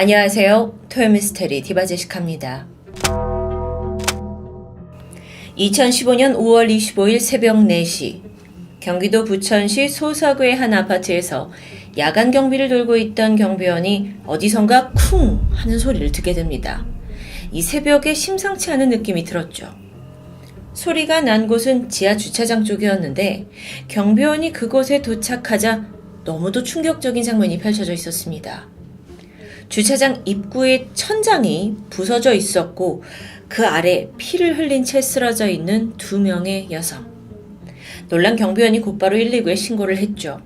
안녕하세요. 토요미스테리 디바제시카입니다. 2015년 5월 25일 새벽 4시 경기도 부천시 소서구의 한 아파트에서 야간 경비를 돌고 있던 경비원이 어디선가 쿵 하는 소리를 듣게 됩니다. 이 새벽에 심상치 않은 느낌이 들었죠. 소리가 난 곳은 지하 주차장 쪽이었는데 경비원이 그곳에 도착하자 너무도 충격적인 장면이 펼쳐져 있었습니다. 주차장 입구의 천장이 부서져 있었고 그 아래 피를 흘린 채 쓰러져 있는 2명의 여성. 놀란 경비원이 곧바로 119에 신고를 했죠.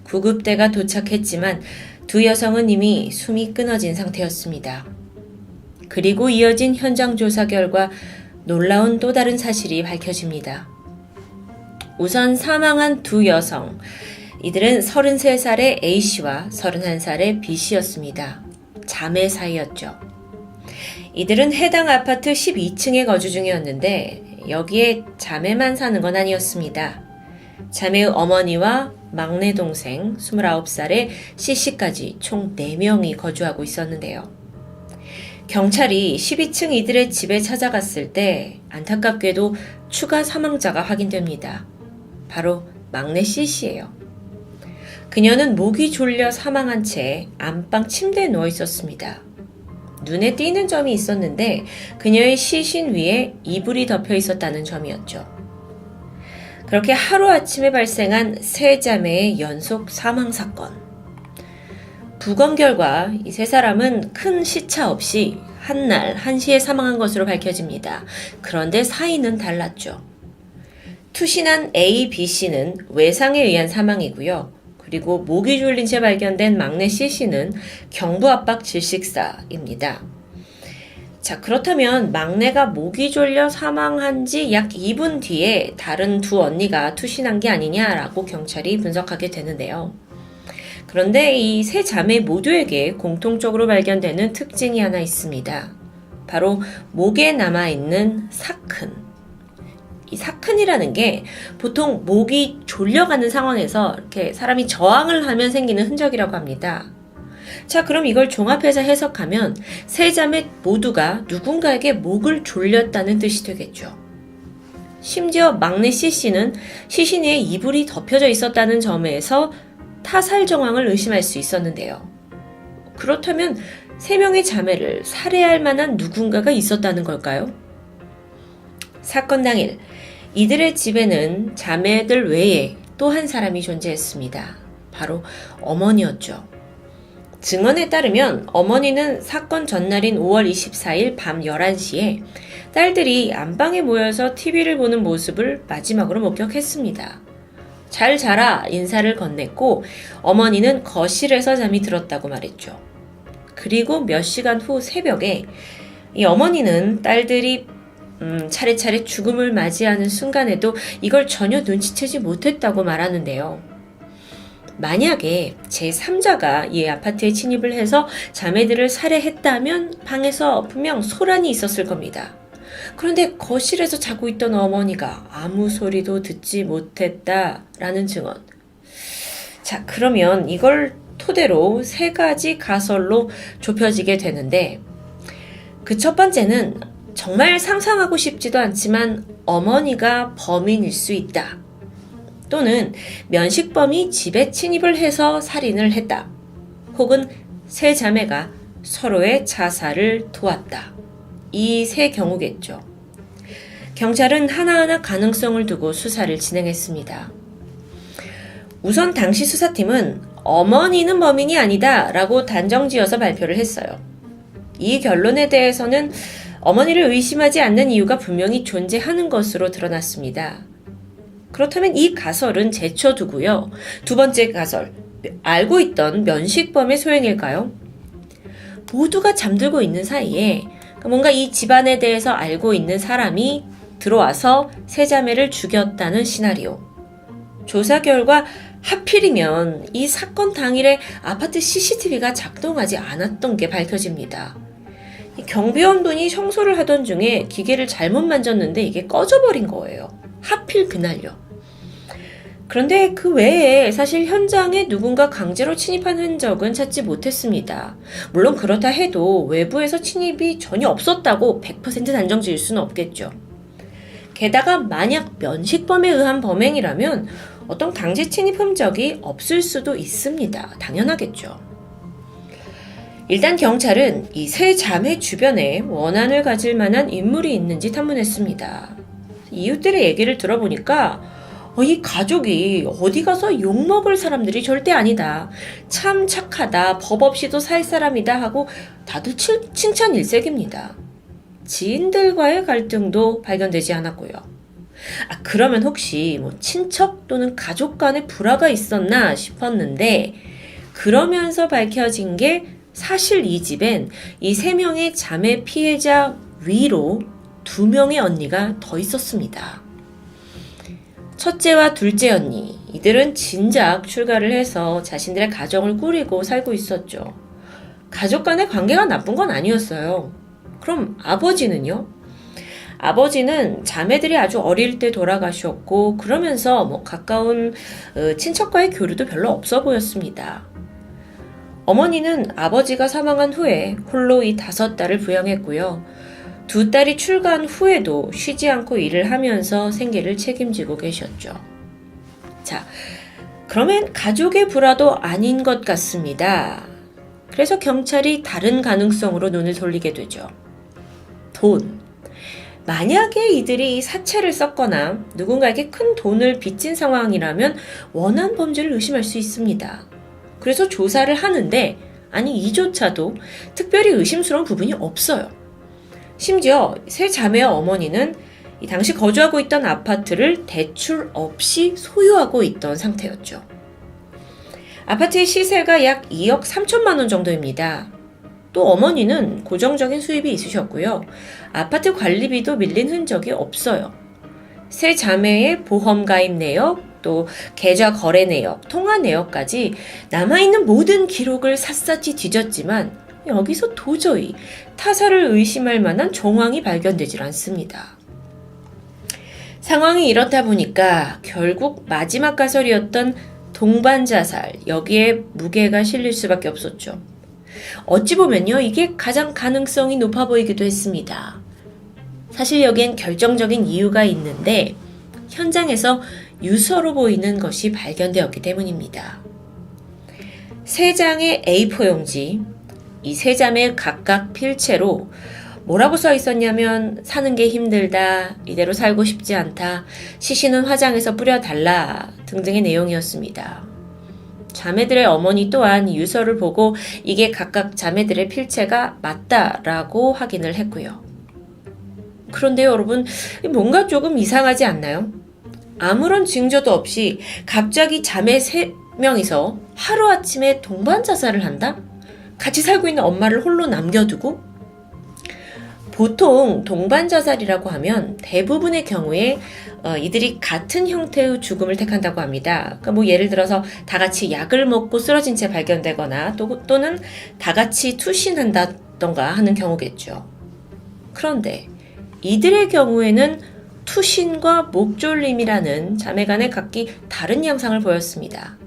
구급대가 도착했지만 두 여성은 이미 숨이 끊어진 상태였습니다. 그리고 이어진 현장 조사 결과 놀라운 또 다른 사실이 밝혀집니다. 우선 사망한 두 여성, 이들은 33살의 A씨와 31살의 B씨였습니다. 자매 사이였죠. 이들은 해당 아파트 12층에 거주 중이었는데 여기에 자매만 사는 건 아니었습니다. 자매의 어머니와 막내 동생 29살의 C씨까지 총 4명이 거주하고 있었는데요. 경찰이 12층 이들의 집에 찾아갔을 때 안타깝게도 추가 사망자가 확인됩니다. 바로 막내 C씨예요. 그녀는 목이 졸려 사망한 채 안방 침대에 누워 있었습니다. 눈에 띄는 점이 있었는데 그녀의 시신 위에 이불이 덮여 있었다는 점이었죠. 그렇게 하루아침에 발생한 세 자매의 연속 사망 사건. 부검 결과 이 세 사람은 큰 시차 없이 한날 한시에 사망한 것으로 밝혀집니다. 그런데 사인은 달랐죠. 투신한 A, B씨는 외상에 의한 사망이고요. 그리고 목이 졸린 채 발견된 막내 C씨는 경부압박 질식사입니다. 자, 그렇다면 막내가 목이 졸려 사망한 지 약 2분 뒤에 다른 두 언니가 투신한 게 아니냐라고 경찰이 분석하게 되는데요. 그런데 이 세 자매 모두에게 공통적으로 발견되는 특징이 하나 있습니다. 바로 목에 남아있는 사큰. 이 사큰이라는 게 보통 목이 졸려가는 상황에서 이렇게 사람이 저항을 하면 생기는 흔적이라고 합니다. 자, 그럼 이걸 종합해서 해석하면 세 자매 모두가 누군가에게 목을 졸렸다는 뜻이 되겠죠. 심지어 막내 C씨는 시신 위에 이불이 덮여져 있었다는 점에서 타살 정황을 의심할 수 있었는데요. 그렇다면 세 명의 자매를 살해할 만한 누군가가 있었다는 걸까요? 사건 당일 이들의 집에는 자매들 외에 또 한 사람이 존재했습니다. 바로 어머니였죠. 증언에 따르면 어머니는 사건 전날인 5월 24일 밤 11시에 딸들이 안방에 모여서 TV를 보는 모습을 마지막으로 목격했습니다. 잘 자라 인사를 건넸고 어머니는 거실에서 잠이 들었다고 말했죠. 그리고 몇 시간 후 새벽에 이 어머니는 딸들이 차례차례 죽음을 맞이하는 순간에도 이걸 전혀 눈치채지 못했다고 말하는데요. 만약에 제3자가 이 아파트에 침입을 해서 자매들을 살해했다면 방에서 분명 소란이 있었을 겁니다. 그런데 거실에서 자고 있던 어머니가 아무 소리도 듣지 못했다라는 증언. 자, 그러면 이걸 토대로 3가지 가설로 좁혀지게 되는데 그 첫 번째는 정말 상상하고 싶지도 않지만 어머니가 범인일 수 있다. 또는 면식범이 집에 침입을 해서 살인을 했다. 혹은 세 자매가 서로의 자살을 도왔다. 이 세 경우겠죠. 경찰은 하나하나 가능성을 두고 수사를 진행했습니다. 우선 당시 수사팀은 어머니는 범인이 아니다 라고 단정지어서 발표를 했어요. 이 결론에 대해서는 어머니를 의심하지 않는 이유가 분명히 존재하는 것으로 드러났습니다. 그렇다면 이 가설은 제쳐두고요. 두 번째 가설, 알고 있던 면식범의 소행일까요? 모두가 잠들고 있는 사이에 뭔가 이 집안에 대해서 알고 있는 사람이 들어와서 세 자매를 죽였다는 시나리오. 조사 결과 하필이면 이 사건 당일에 아파트 CCTV가 작동하지 않았던 게 밝혀집니다. 경비원분이 청소를 하던 중에 기계를 잘못 만졌는데 이게 꺼져버린 거예요. 하필 그날요. 그런데 그 외에 사실 현장에 누군가 강제로 침입한 흔적은 찾지 못했습니다. 물론 그렇다 해도 외부에서 침입이 전혀 없었다고 100% 단정 지을 수는 없겠죠. 게다가 만약 면식범에 의한 범행이라면 어떤 강제 침입 흔적이 없을 수도 있습니다. 당연하겠죠. 일단 경찰은 이 세 자매 주변에 원한을 가질 만한 인물이 있는지 탐문했습니다. 이웃들의 얘기를 들어보니까 이 가족이 어디 가서 욕먹을 사람들이 절대 아니다. 참 착하다. 법 없이도 살 사람이다 하고 다들 칭찬 일색입니다. 지인들과의 갈등도 발견되지 않았고요. 그러면 혹시 친척 또는 가족 간의 불화가 있었나 싶었는데 그러면서 밝혀진 게 사실 이 집엔 이 3명의 자매 피해자 위로 2명의 언니가 더 있었습니다. 첫째와 둘째 언니, 이들은 진작 출가를 해서 자신들의 가정을 꾸리고 살고 있었죠. 가족 간의 관계가 나쁜 건 아니었어요. 그럼 아버지는요? 아버지는 자매들이 아주 어릴 때 돌아가셨고 그러면서 가까운 친척과의 교류도 별로 없어 보였습니다. 어머니는 아버지가 사망한 후에 홀로 이 5딸을 부양했고요. 2딸이 출가한 후에도 쉬지 않고 일을 하면서 생계를 책임지고 계셨죠. 자, 그러면 가족의 불화도 아닌 것 같습니다. 그래서 경찰이 다른 가능성으로 눈을 돌리게 되죠. 돈. 만약에 이들이 사채를 썼거나 누군가에게 큰 돈을 빚진 상황이라면 원한 범죄를 의심할 수 있습니다. 그래서 조사를 하는데 이조차도 특별히 의심스러운 부분이 없어요. 심지어 세 자매와 어머니는 당시 거주하고 있던 아파트를 대출 없이 소유하고 있던 상태였죠. 아파트의 시세가 약 2억 3천만 원 정도입니다. 또 어머니는 고정적인 수입이 있으셨고요. 아파트 관리비도 밀린 흔적이 없어요. 세 자매의 보험 가입 내역, 또 계좌 거래 내역, 통화 내역까지 남아있는 모든 기록을 샅샅이 뒤졌지만 여기서 도저히 타사를 의심할 만한 정황이 발견되질 않습니다. 상황이 이렇다 보니까 결국 마지막 가설이었던 동반자살, 여기에 무게가 실릴 수밖에 없었죠. 어찌 보면요, 이게 가장 가능성이 높아 보이기도 했습니다. 사실 여기엔 결정적인 이유가 있는데 현장에서 유서로 보이는 것이 발견되었기 때문입니다. 3장의 A4 용지, 이 3자매 각각 필체로 뭐라고 써 있었냐면 사는 게 힘들다, 이대로 살고 싶지 않다, 시신은 화장해서 뿌려달라 등등의 내용이었습니다. 자매들의 어머니 또한 유서를 보고 이게 각각 자매들의 필체가 맞다라고 확인을 했고요. 그런데 여러분, 뭔가 조금 이상하지 않나요? 아무런 징조도 없이 갑자기 자매 3명이서 하루아침에 동반자살을 한다? 같이 살고 있는 엄마를 홀로 남겨두고? 보통 동반자살이라고 하면 대부분의 경우에 이들이 같은 형태의 죽음을 택한다고 합니다. 그러니까 예를 들어서 다 같이 약을 먹고 쓰러진 채 발견되거나 또는 다 같이 투신한다던가 하는 경우겠죠. 그런데 이들의 경우에는 투신과 목졸림이라는 자매 간의 각기 다른 양상을 보였습니다.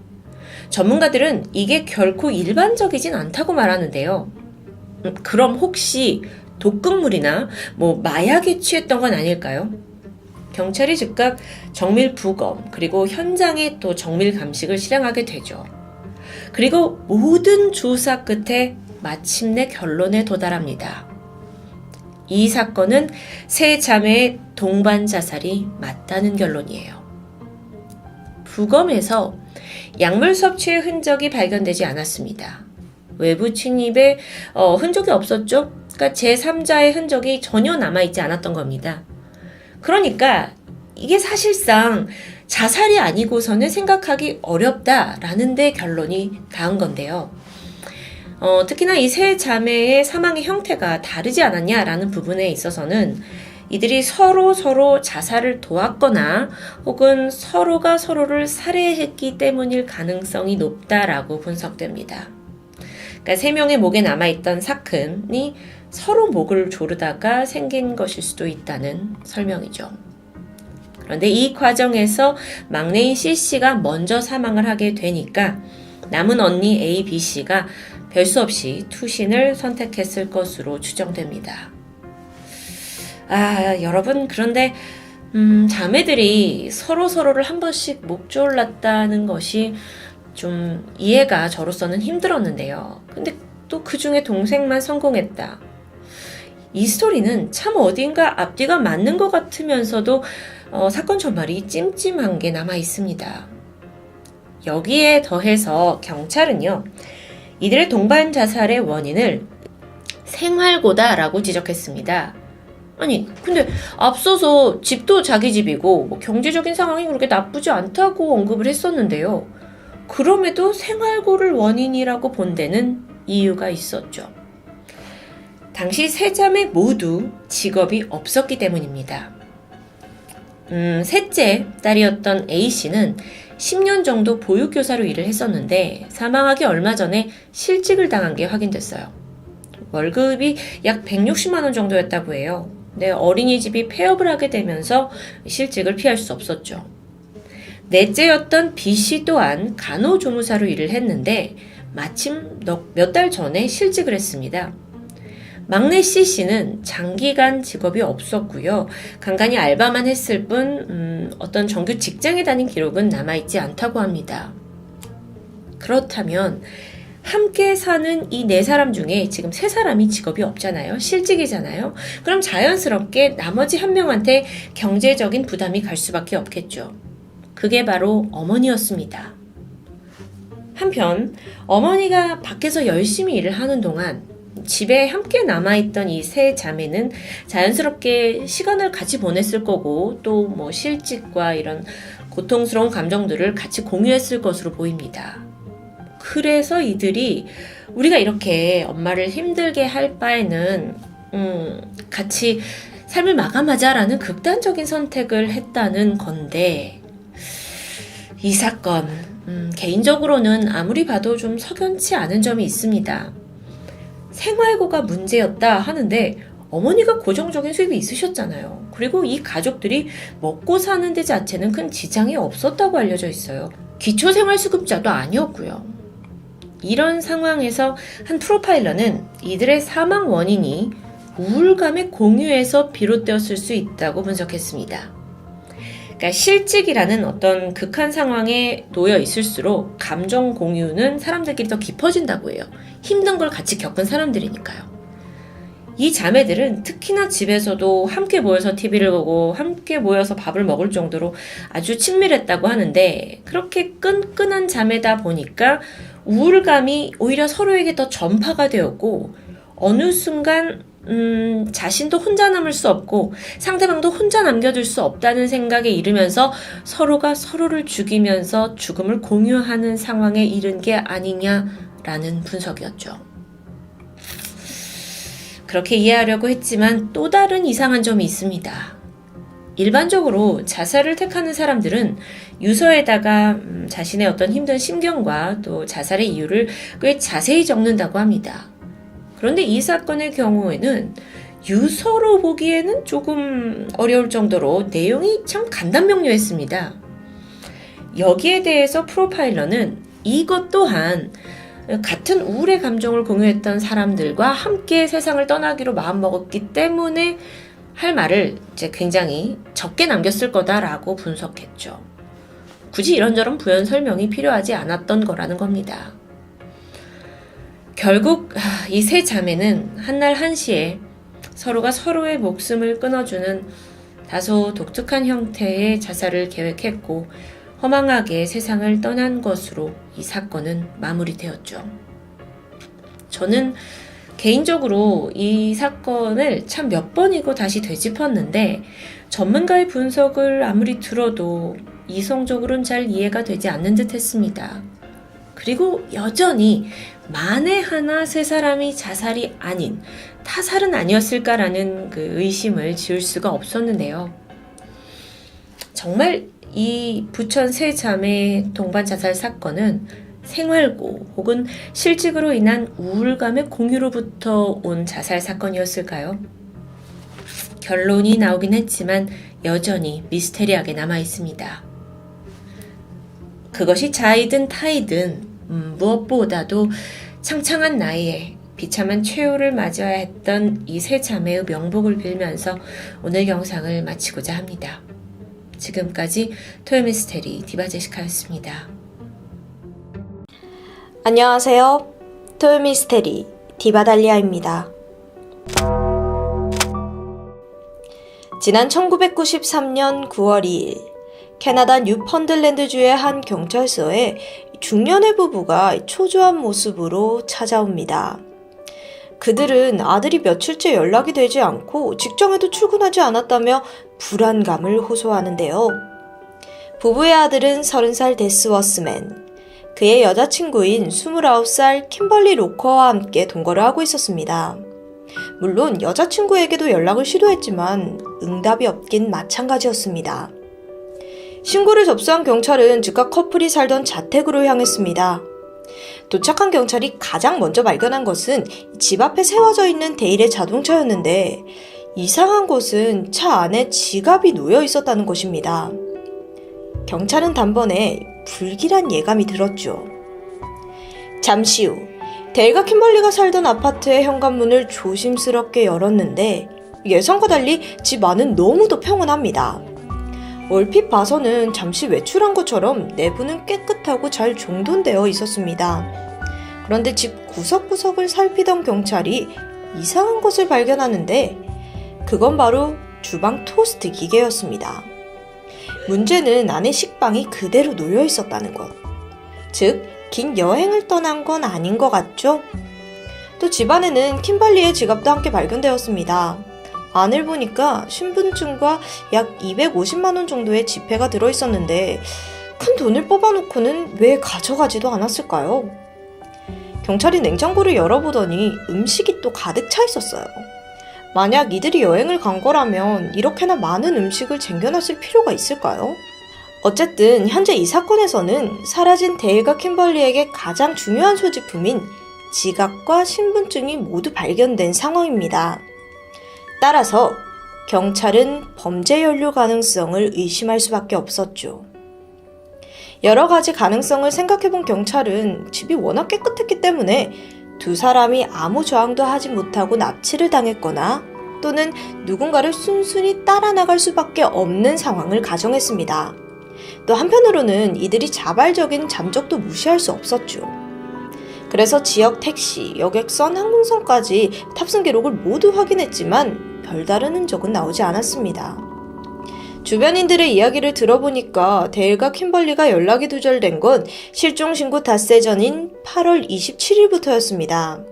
전문가들은 이게 결코 일반적이진 않다고 말하는데요. 그럼 혹시 독극물이나 마약에 취했던 건 아닐까요? 경찰이 즉각 정밀 부검 그리고 현장에 또 정밀 감식을 실행하게 되죠. 그리고 모든 조사 끝에 마침내 결론에 도달합니다. 이 사건은 세 자매의 동반 자살이 맞다는 결론이에요. 부검에서 약물 섭취의 흔적이 발견되지 않았습니다. 외부 침입에 흔적이 없었죠? 그러니까 제3자의 흔적이 전혀 남아있지 않았던 겁니다. 그러니까 이게 사실상 자살이 아니고서는 생각하기 어렵다라는 데 결론이 닿은 건데요. 특히나 이 세 자매의 사망의 형태가 다르지 않았냐라는 부분에 있어서는 이들이 서로 자살을 도왔거나 혹은 서로가 서로를 살해했기 때문일 가능성이 높다라고 분석됩니다. 그러니까 3명의 목에 남아있던 사큰이 서로 목을 조르다가 생긴 것일 수도 있다는 설명이죠. 그런데 이 과정에서 막내인 C씨가 먼저 사망을 하게 되니까 남은 언니 A, B씨가 별 수 없이 투신을 선택했을 것으로 추정됩니다. 여러분, 그런데 자매들이 서로를 한 번씩 목 졸랐다는 것이 좀 이해가 저로서는 힘들었는데요. 근데 또 그 중에 동생만 성공했다. 이 스토리는 참 어딘가 앞뒤가 맞는 것 같으면서도 사건 전말이 찜찜한 게 남아 있습니다. 여기에 더해서 경찰은요, 이들의 동반 자살의 원인을 생활고다라고 지적했습니다. 아니, 근데 앞서서 집도 자기 집이고 경제적인 상황이 그렇게 나쁘지 않다고 언급을 했었는데요. 그럼에도 생활고를 원인이라고 본 데는 이유가 있었죠. 당시 세 자매 모두 직업이 없었기 때문입니다. 셋째 딸이었던 A씨는 10년 정도 보육교사로 일을 했었는데 사망하기 얼마 전에 실직을 당한 게 확인됐어요. 월급이 약 160만 원 정도였다고 해요. 네, 어린이집이 폐업을 하게 되면서 실직을 피할 수 없었죠. 넷째였던 B씨 또한 간호조무사로 일을 했는데 마침 몇 달 전에 실직을 했습니다. 막내 C씨는 장기간 직업이 없었고요. 간간히 알바만 했을 뿐 어떤 정규 직장에 다닌 기록은 남아있지 않다고 합니다. 그렇다면 함께 사는 이 네 사람 중에 지금 세 사람이 직업이 없잖아요. 실직이잖아요. 그럼 자연스럽게 나머지 한 명한테 경제적인 부담이 갈 수밖에 없겠죠. 그게 바로 어머니였습니다. 한편 어머니가 밖에서 열심히 일을 하는 동안 집에 함께 남아있던 이 세 자매는 자연스럽게 시간을 같이 보냈을 거고 또 실직과 이런 고통스러운 감정들을 같이 공유했을 것으로 보입니다. 그래서 이들이 우리가 이렇게 엄마를 힘들게 할 바에는 같이 삶을 마감하자라는 극단적인 선택을 했다는 건데 이 사건 개인적으로는 아무리 봐도 좀 석연치 않은 점이 있습니다. 생활고가 문제였다 하는데 어머니가 고정적인 수입이 있으셨잖아요. 그리고 이 가족들이 먹고 사는 데 자체는 큰 지장이 없었다고 알려져 있어요. 기초생활수급자도 아니었고요. 이런 상황에서 한 프로파일러는 이들의 사망 원인이 우울감의 공유에서 비롯되었을 수 있다고 분석했습니다. 그러니까 실직이라는 어떤 극한 상황에 놓여 있을수록 감정 공유는 사람들끼리 더 깊어진다고 해요. 힘든 걸 같이 겪은 사람들이니까요. 이 자매들은 특히나 집에서도 함께 모여서 TV를 보고 함께 모여서 밥을 먹을 정도로 아주 친밀했다고 하는데 그렇게 끈끈한 자매다 보니까 우울감이 오히려 서로에게 더 전파가 되었고 어느 순간 자신도 혼자 남을 수 없고 상대방도 혼자 남겨둘 수 없다는 생각에 이르면서 서로가 서로를 죽이면서 죽음을 공유하는 상황에 이른 게 아니냐라는 분석이었죠. 그렇게 이해하려고 했지만 또 다른 이상한 점이 있습니다. 일반적으로 자살을 택하는 사람들은 유서에다가 자신의 어떤 힘든 심경과 또 자살의 이유를 꽤 자세히 적는다고 합니다. 그런데 이 사건의 경우에는 유서로 보기에는 조금 어려울 정도로 내용이 참 간단명료했습니다. 여기에 대해서 프로파일러는 이것 또한 같은 우울의 감정을 공유했던 사람들과 함께 세상을 떠나기로 마음먹었기 때문에 할 말을 이제 굉장히 적게 남겼을 거다라고 분석했죠. 굳이 이런저런 부연 설명이 필요하지 않았던 거라는 겁니다. 결국 이 세 자매는 한날 한시에 서로가 서로의 목숨을 끊어주는 다소 독특한 형태의 자살을 계획했고 허망하게 세상을 떠난 것으로 이 사건은 마무리되었죠. 저는 개인적으로 이 사건을 참 몇 번이고 다시 되짚었는데 전문가의 분석을 아무리 들어도 이성적으로는 잘 이해가 되지 않는 듯 했습니다. 그리고 여전히 만에 하나 세 사람이 자살이 아닌 타살은 아니었을까라는 그 의심을 지울 수가 없었는데요. 정말 이 부천 세 자매 동반 자살 사건은 생활고 혹은 실직으로 인한 우울감의 공유로부터 온 자살 사건이었을까요? 결론이 나오긴 했지만 여전히 미스테리하게 남아 있습니다. 그것이 자이든 타이든 무엇보다도 창창한 나이에 비참한 최후를 맞아야 했던 이 세 자매의 명복을 빌면서 오늘 영상을 마치고자 합니다. 지금까지 토요미스테리 디바제시카였습니다. 안녕하세요. 토요미스테리 디바달리아입니다. 지난 1993년 9월 2일 캐나다 뉴펀들랜드주의 한 경찰서에 중년의 부부가 초조한 모습으로 찾아옵니다. 그들은 아들이 며칠째 연락이 되지 않고 직장에도 출근하지 않았다며 불안감을 호소하는데요. 부부의 아들은 30살 데스워스맨, 그의 여자친구인 29살 킴벌리 로커와 함께 동거를 하고 있었습니다. 물론 여자친구에게도 연락을 시도했지만 응답이 없긴 마찬가지였습니다. 신고를 접수한 경찰은 즉각 커플이 살던 자택으로 향했습니다. 도착한 경찰이 가장 먼저 발견한 것은 집 앞에 세워져 있는 데일의 자동차였는데 이상한 것은 차 안에 지갑이 놓여 있었다는 것입니다. 경찰은 단번에 불길한 예감이 들었죠. 잠시 후 데일과 킴벌리가 살던 아파트의 현관문을 조심스럽게 열었는데 예상과 달리 집 안은 너무도 평온합니다. 얼핏 봐서는 잠시 외출한 것처럼 내부는 깨끗하고 잘 정돈되어 있었습니다. 그런데 집 구석구석을 살피던 경찰이 이상한 것을 발견하는데 그건 바로 주방 토스트 기계였습니다. 문제는 안에 식빵이 그대로 놓여 있었다는 것. 즉, 긴 여행을 떠난 건 아닌 것 같죠? 또 집안에는 킴벌리의 지갑도 함께 발견되었습니다. 안을 보니까 신분증과 약 250만 원 정도의 지폐가 들어있었는데 큰 돈을 뽑아놓고는 왜 가져가지도 않았을까요? 경찰이 냉장고를 열어보더니 음식이 또 가득 차 있었어요. 만약 이들이 여행을 간 거라면 이렇게나 많은 음식을 쟁여놨을 필요가 있을까요? 어쨌든 현재 이 사건에서는 사라진 데일과 킴벌리에게 가장 중요한 소지품인 지갑과 신분증이 모두 발견된 상황입니다. 따라서 경찰은 범죄 연루 가능성을 의심할 수밖에 없었죠. 여러 가지 가능성을 생각해본 경찰은 집이 워낙 깨끗했기 때문에 두 사람이 아무 저항도 하지 못하고 납치를 당했거나 또는 누군가를 순순히 따라 나갈 수밖에 없는 상황을 가정했습니다. 또 한편으로는 이들이 자발적인 잠적도 무시할 수 없었죠. 그래서 지역 택시, 여객선, 항공선까지 탑승 기록을 모두 확인했지만 별다른 흔적은 나오지 않았습니다. 주변인들의 이야기를 들어보니까 데일과 킴벌리가 연락이 두절된 건 실종신고 닷새 전인 8월 27일부터였습니다.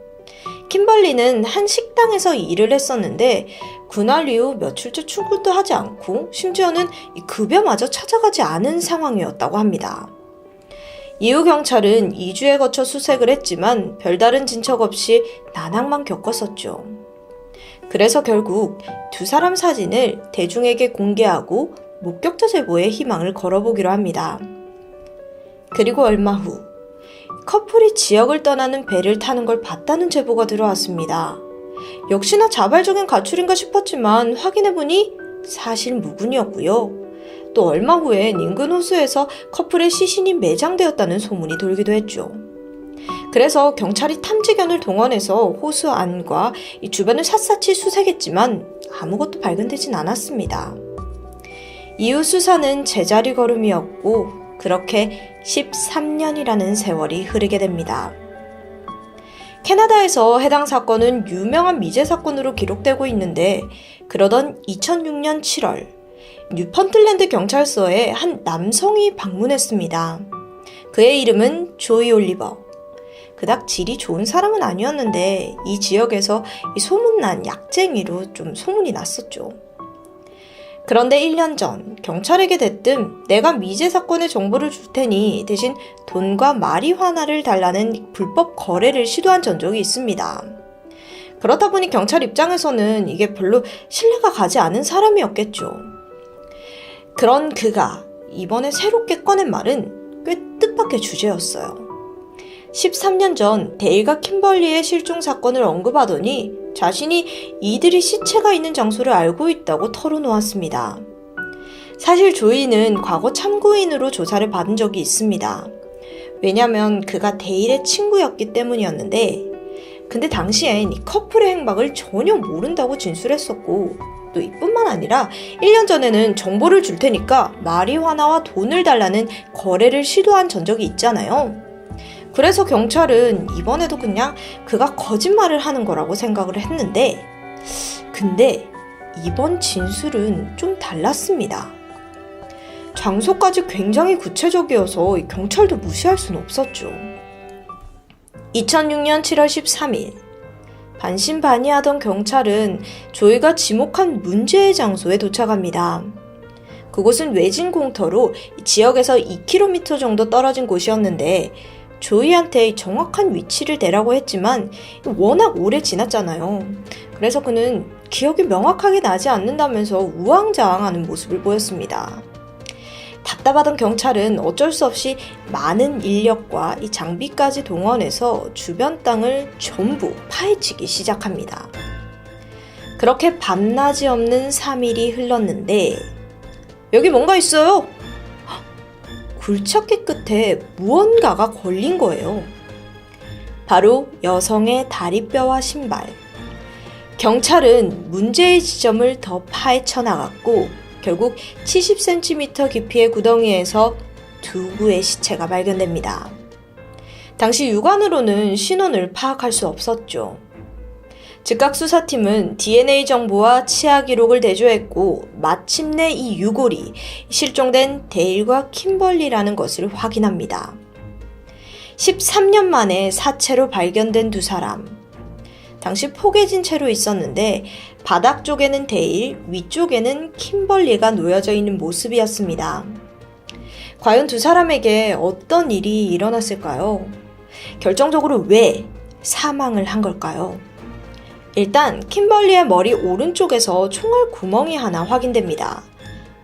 킴벌리는 한 식당에서 일을 했었는데 그날 이후 며칠째 출근도 하지 않고 심지어는 급여마저 찾아가지 않은 상황이었다고 합니다. 이후 경찰은 2주에 거쳐 수색을 했지만 별다른 진척 없이 난항만 겪었었죠. 그래서 결국 두 사람 사진을 대중에게 공개하고 목격자 제보에 희망을 걸어보기로 합니다. 그리고 얼마 후 커플이 지역을 떠나는 배를 타는 걸 봤다는 제보가 들어왔습니다. 역시나 자발적인 가출인가 싶었지만 확인해보니 사실 무근이었고요. 또 얼마 후엔 인근 호수에서 커플의 시신이 매장되었다는 소문이 돌기도 했죠. 그래서 경찰이 탐지견을 동원해서 호수 안과 이 주변을 샅샅이 수색했지만 아무것도 발견되진 않았습니다. 이후 수사는 제자리 걸음이었고 그렇게 13년이라는 세월이 흐르게 됩니다. 캐나다에서 해당 사건은 유명한 미제 사건으로 기록되고 있는데 그러던 2006년 7월 뉴펀틀랜드 경찰서에 한 남성이 방문했습니다. 그의 이름은 조이 올리버. 그닥 질이 좋은 사람은 아니었는데 이 지역에서 소문난 약쟁이로 좀 소문이 났었죠. 그런데 1년 전 경찰에게 대뜸 내가 미제 사건의 정보를 줄 테니 대신 돈과 마리화나를 달라는 불법 거래를 시도한 전적이 있습니다. 그렇다 보니 경찰 입장에서는 이게 별로 신뢰가 가지 않은 사람이었겠죠. 그런 그가 이번에 새롭게 꺼낸 말은 꽤 뜻밖의 주제였어요. 13년 전 데일과 킴벌리의 실종 사건을 언급하더니 자신이 이들이 시체가 있는 장소를 알고 있다고 털어놓았습니다. 사실 조이는 과거 참고인으로 조사를 받은 적이 있습니다. 왜냐면 그가 데일의 친구였기 때문이었는데, 근데 당시엔 이 커플의 행방을 전혀 모른다고 진술했었고, 또 이뿐만 아니라 1년 전에는 정보를 줄 테니까 마리화나와 돈을 달라는 거래를 시도한 전적이 있잖아요. 그래서 경찰은 이번에도 그냥 그가 거짓말을 하는 거라고 생각을 했는데, 근데 이번 진술은 좀 달랐습니다. 장소까지 굉장히 구체적이어서 경찰도 무시할 수는 없었죠. 2006년 7월 13일, 반신반의하던 경찰은 조이가 지목한 문제의 장소에 도착합니다. 그곳은 외진 공터로 지역에서 2km 정도 떨어진 곳이었는데, 조이한테 정확한 위치를 대라고 했지만 워낙 오래 지났잖아요. 그래서 그는 기억이 명확하게 나지 않는다면서 우왕좌왕하는 모습을 보였습니다. 답답하던 경찰은 어쩔 수 없이 많은 인력과 이 장비까지 동원해서 주변 땅을 전부 파헤치기 시작합니다. 그렇게 밤낮이 없는 3일이 흘렀는데, 여기 뭔가 있어요! 굴착기 끝에 무언가가 걸린 거예요. 바로 여성의 다리뼈와 신발. 경찰은 문제의 지점을 더 파헤쳐 나갔고, 결국 70cm 깊이의 구덩이에서 두 구의 시체가 발견됩니다. 당시 육안으로는 신원을 파악할 수 없었죠. 즉각 수사팀은 DNA 정보와 치아 기록을 대조했고, 마침내 이 유골이 실종된 데일과 킴벌리라는 것을 확인합니다. 13년 만에 사체로 발견된 두 사람. 당시 포개진 채로 있었는데 바닥 쪽에는 데일, 위쪽에는 킴벌리가 놓여져 있는 모습이었습니다. 과연 두 사람에게 어떤 일이 일어났을까요? 결정적으로 왜 사망을 한 걸까요? 일단 킴벌리의 머리 오른쪽에서 총알 구멍이 하나 확인됩니다.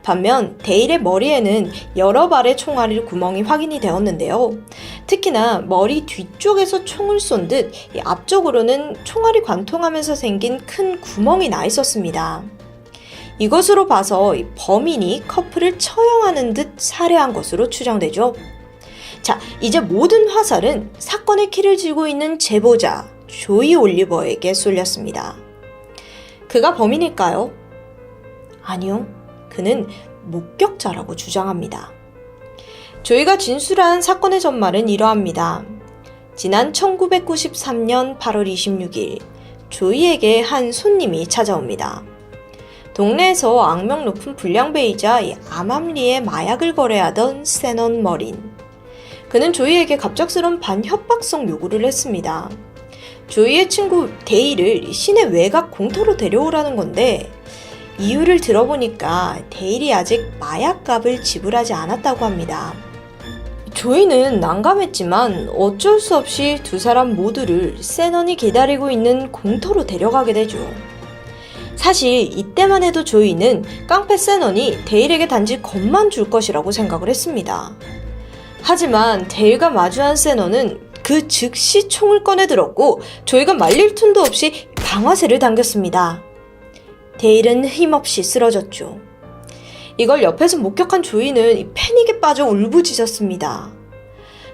반면 데일의 머리에는 여러 발의 총알의 구멍이 확인이 되었는데요. 특히나 머리 뒤쪽에서 총을 쏜 듯 앞쪽으로는 총알이 관통하면서 생긴 큰 구멍이 나 있었습니다. 이것으로 봐서 범인이 커플을 처형하는 듯 살해한 것으로 추정되죠. 자, 이제 모든 화살은 사건의 키를 쥐고 있는 제보자 조이 올리버에게 쏠렸습니다. 그가 범인일까요? 아니요. 그는 목격자라고 주장합니다. 조이가 진술한 사건의 전말은 이러합니다. 지난 1993년 8월 26일, 조이에게 한 손님이 찾아옵니다. 동네에서 악명 높은 불량배이자 암암리에 마약을 거래하던 세넌 머린. 그는 조이에게 갑작스런 반협박성 요구를 했습니다. 조이의 친구 데일을 시내 외곽 공터로 데려오라는 건데, 이유를 들어보니까 데일이 아직 마약값을 지불하지 않았다고 합니다. 조이는 난감했지만 어쩔 수 없이 두 사람 모두를 세넌이 기다리고 있는 공터로 데려가게 되죠. 사실 이때만 해도 조이는 깡패 세넌이 데일에게 단지 겁만 줄 것이라고 생각을 했습니다. 하지만 데일과 마주한 세넌은 그 즉시 총을 꺼내 들었고, 조이가 말릴 틈도 없이 방아쇠를 당겼습니다. 데일은 힘없이 쓰러졌죠. 이걸 옆에서 목격한 조이는 패닉에 빠져 울부짖었습니다.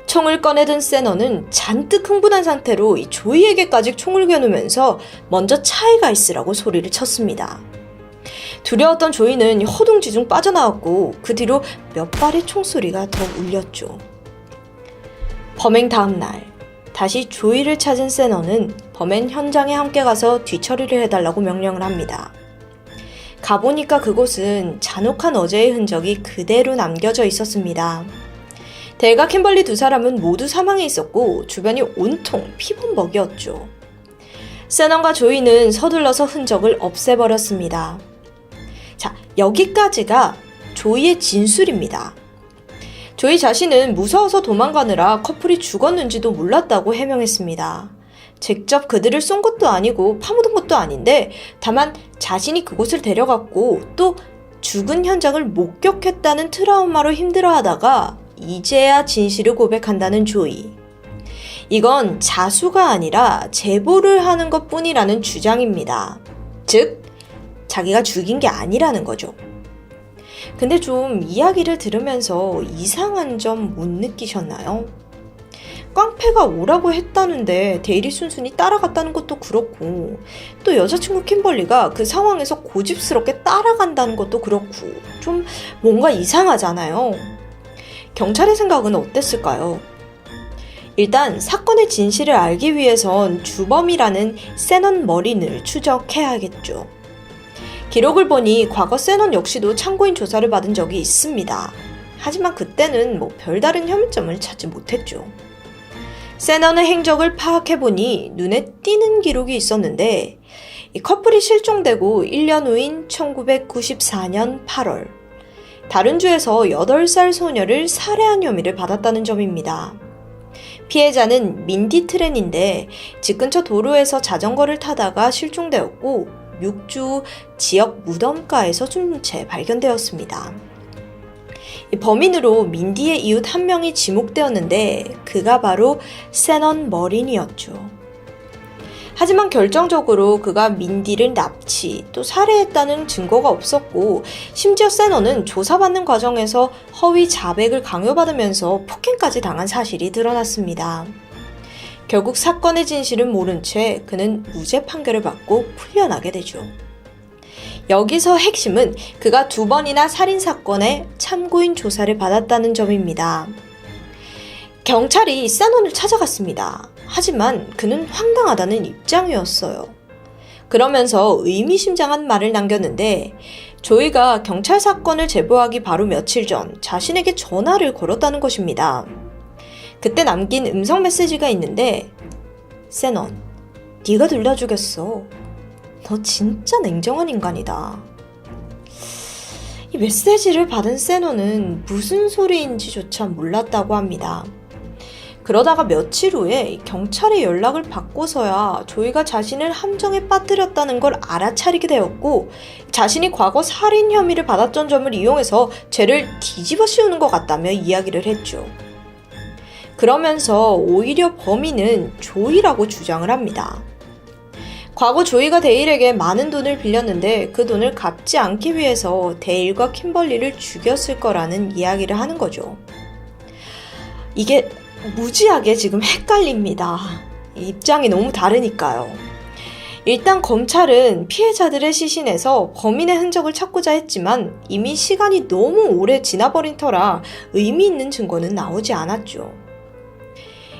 총을 꺼내든 세넌은 잔뜩 흥분한 상태로 조이에게까지 총을 겨누면서 먼저 차에 가 있으라고 소리를 쳤습니다. 두려웠던 조이는 허둥지둥 빠져나왔고, 그 뒤로 몇 발의 총소리가 더 울렸죠. 범행 다음 날, 다시 조이를 찾은 세넌은 범행 현장에 함께 가서 뒤처리를 해달라고 명령을 합니다. 가보니까 그곳은 잔혹한 어제의 흔적이 그대로 남겨져 있었습니다. 데일과 킴벌리 두 사람은 모두 사망해 있었고, 주변이 온통 피범벅이었죠. 세넌과 조이는 서둘러서 흔적을 없애버렸습니다. 자, 여기까지가 조이의 진술입니다. 조이 자신은 무서워서 도망가느라 커플이 죽었는지도 몰랐다고 해명했습니다. 직접 그들을 쏜 것도 아니고 파묻은 것도 아닌데, 다만 자신이 그곳을 데려갔고 또 죽은 현장을 목격했다는 트라우마로 힘들어하다가 이제야 진실을 고백한다는 조이. 이건 자수가 아니라 제보를 하는 것뿐이라는 주장입니다. 즉, 자기가 죽인 게 아니라는 거죠. 근데 좀 이야기를 들으면서 이상한 점 못 느끼셨나요? 깡패가 오라고 했다는데 데일이 순순히 따라갔다는 것도 그렇고, 또 여자친구 킴벌리가 그 상황에서 고집스럽게 따라간다는 것도 그렇고, 좀 뭔가 이상하잖아요. 경찰의 생각은 어땠을까요? 일단 사건의 진실을 알기 위해선 주범이라는 세넌 머린을 추적해야겠죠. 기록을 보니 과거 세넌 역시도 참고인 조사를 받은 적이 있습니다. 하지만 그때는 별다른 혐의점을 찾지 못했죠. 세넌의 행적을 파악해보니 눈에 띄는 기록이 있었는데, 이 커플이 실종되고 1년 후인 1994년 8월, 다른 주에서 8살 소녀를 살해한 혐의를 받았다는 점입니다. 피해자는 민디 트렌인데 집 근처 도로에서 자전거를 타다가 실종되었고 6주 지역 무덤가에서 숨진 채 발견되었습니다. 범인으로 민디의 이웃 한 명이 지목되었는데 그가 바로 세넌 머린이었죠. 하지만 결정적으로 그가 민디를 납치 또 살해했다는 증거가 없었고, 심지어 세넌은 조사받는 과정에서 허위 자백을 강요받으면서 폭행까지 당한 사실이 드러났습니다. 결국 사건의 진실은 모른 채 그는 무죄 판결을 받고 풀려나게 되죠. 여기서 핵심은 그가 2번이나 살인사건의 참고인 조사를 받았다는 점입니다. 경찰이 세넌을 찾아갔습니다. 하지만 그는 황당하다는 입장이었어요. 그러면서 의미심장한 말을 남겼는데, 조이가 경찰 사건을 제보하기 바로 며칠 전 자신에게 전화를 걸었다는 것입니다. 그때 남긴 음성 메시지가 있는데, 세넌, 네가 들려주겠어. 너 진짜 냉정한 인간이다. 이 메시지를 받은 세넌은 무슨 소리인지조차 몰랐다고 합니다. 그러다가 며칠 후에 경찰에 연락을 받고서야 조이가 자신을 함정에 빠뜨렸다는 걸 알아차리게 되었고, 자신이 과거 살인 혐의를 받았던 점을 이용해서 죄를 뒤집어 씌우는 것 같다며 이야기를 했죠. 그러면서 오히려 범인은 조이라고 주장을 합니다. 과거 조이가 데일에게 많은 돈을 빌렸는데 그 돈을 갚지 않기 위해서 데일과 킴벌리를 죽였을 거라는 이야기를 하는 거죠. 이게 무지하게 지금 헷갈립니다. 입장이 너무 다르니까요. 일단 검찰은 피해자들의 시신에서 범인의 흔적을 찾고자 했지만 이미 시간이 너무 오래 지나버린 터라 의미 있는 증거는 나오지 않았죠.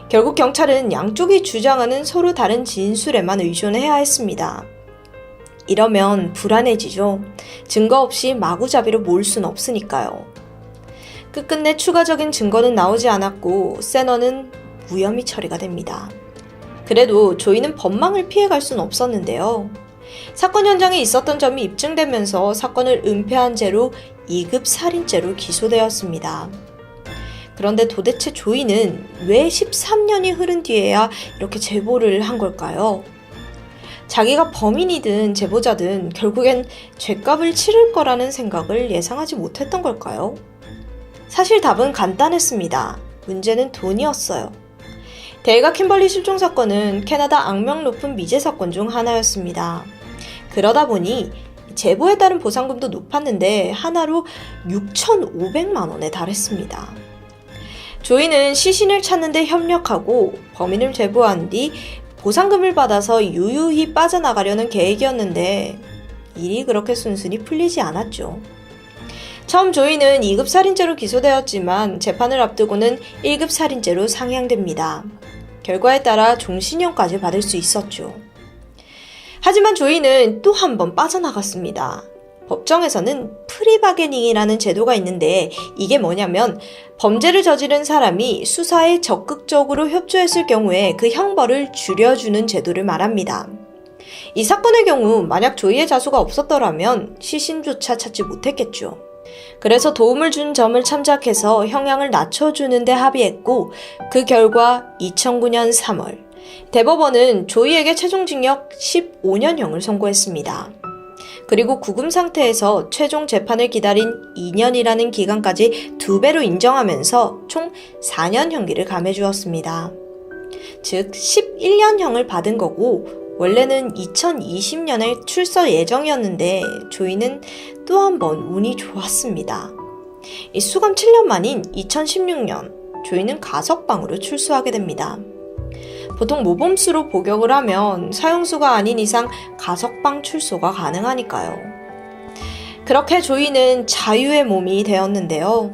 결국 경찰은 양쪽이 주장하는 서로 다른 진술에만 의존해야 했습니다. 이러면 불안해지죠. 증거 없이 마구잡이로 모을 순 없으니까요. 끝끝내 추가적인 증거는 나오지 않았고 세넌은 무혐의 처리가 됩니다. 그래도 조이는 법망을 피해갈 순 없었는데요. 사건 현장에 있었던 점이 입증되면서 사건을 은폐한 죄로 2급 살인죄로 기소되었습니다. 그런데 도대체 조이는 왜 13년이 흐른 뒤에야 이렇게 제보를 한 걸까요? 자기가 범인이든 제보자든 결국엔 죗값을 치를 거라는 생각을 예상하지 못했던 걸까요? 사실 답은 간단했습니다. 문제는 돈이었어요. 데일과 킴벌리 실종 사건은 캐나다 악명 높은 미제 사건 중 하나였습니다. 그러다 보니 제보에 따른 보상금도 높았는데 하나로 6,500만 원에 달했습니다. 조이는 시신을 찾는 데 협력하고 범인을 제보한 뒤 보상금을 받아서 유유히 빠져나가려는 계획이었는데 일이 그렇게 순순히 풀리지 않았죠. 처음 조이는 2급 살인죄로 기소되었지만 재판을 앞두고는 1급 살인죄로 상향됩니다. 결과에 따라 종신형까지 받을 수 있었죠. 하지만 조이는 또 한 번 빠져나갔습니다. 법정에서는 프리바게닝이라는 제도가 있는데 이게 뭐냐면 범죄를 저지른 사람이 수사에 적극적으로 협조했을 경우에 그 형벌을 줄여주는 제도를 말합니다. 이 사건의 경우 만약 조이의 자수가 없었더라면 시신조차 찾지 못했겠죠. 그래서 도움을 준 점을 참작해서 형량을 낮춰주는 데 합의했고 그 결과 2009년 3월 대법원은 조이에게 최종징역 15년형을 선고했습니다. 그리고 구금 상태에서 최종 재판을 기다린 2년이라는 기간까지 2배로 인정하면서 총 4년 형기를 감해주었습니다. 즉 11년형을 받은 거고 원래는 2020년에 출소 예정이었는데 조이는 또 한 번 운이 좋았습니다. 이 수감 7년 만인 2016년 조이는 가석방으로 출소하게 됩니다. 보통 모범수로 복역을 하면 사형수가 아닌 이상 가석방 출소가 가능하니까요. 그렇게 조이는 자유의 몸이 되었는데요.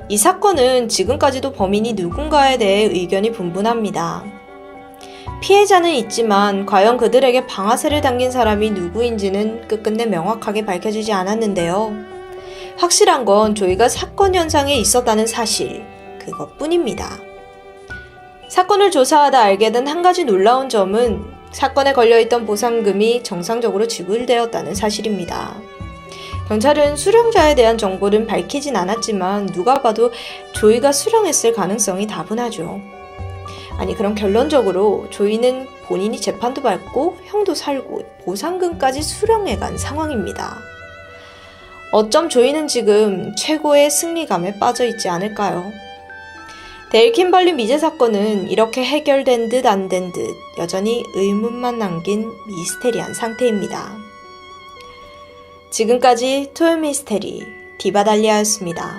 이 사건은 지금까지도 범인이 누군가에 대해 의견이 분분합니다. 피해자는 있지만 과연 그들에게 방아쇠를 당긴 사람이 누구인지는 끝끝내 명확하게 밝혀지지 않았는데요. 확실한 건 조이가 사건 현장에 있었다는 사실, 그것뿐입니다. 사건을 조사하다 알게 된 한 가지 놀라운 점은 사건에 걸려있던 보상금이 정상적으로 지불되었다는 사실입니다. 경찰은 수령자에 대한 정보는 밝히진 않았지만 누가 봐도 조이가 수령했을 가능성이 다분하죠. 아니 그럼 결론적으로 조이는 본인이 재판도 받고 형도 살고 보상금까지 수령해간 상황입니다. 어쩜 조이는 지금 최고의 승리감에 빠져있지 않을까요? 데일 킴벌리 미제 사건은 이렇게 해결된 듯 안 된 듯 여전히 의문만 남긴 미스테리한 상태입니다. 지금까지 토요미스테리 디바달리아였습니다.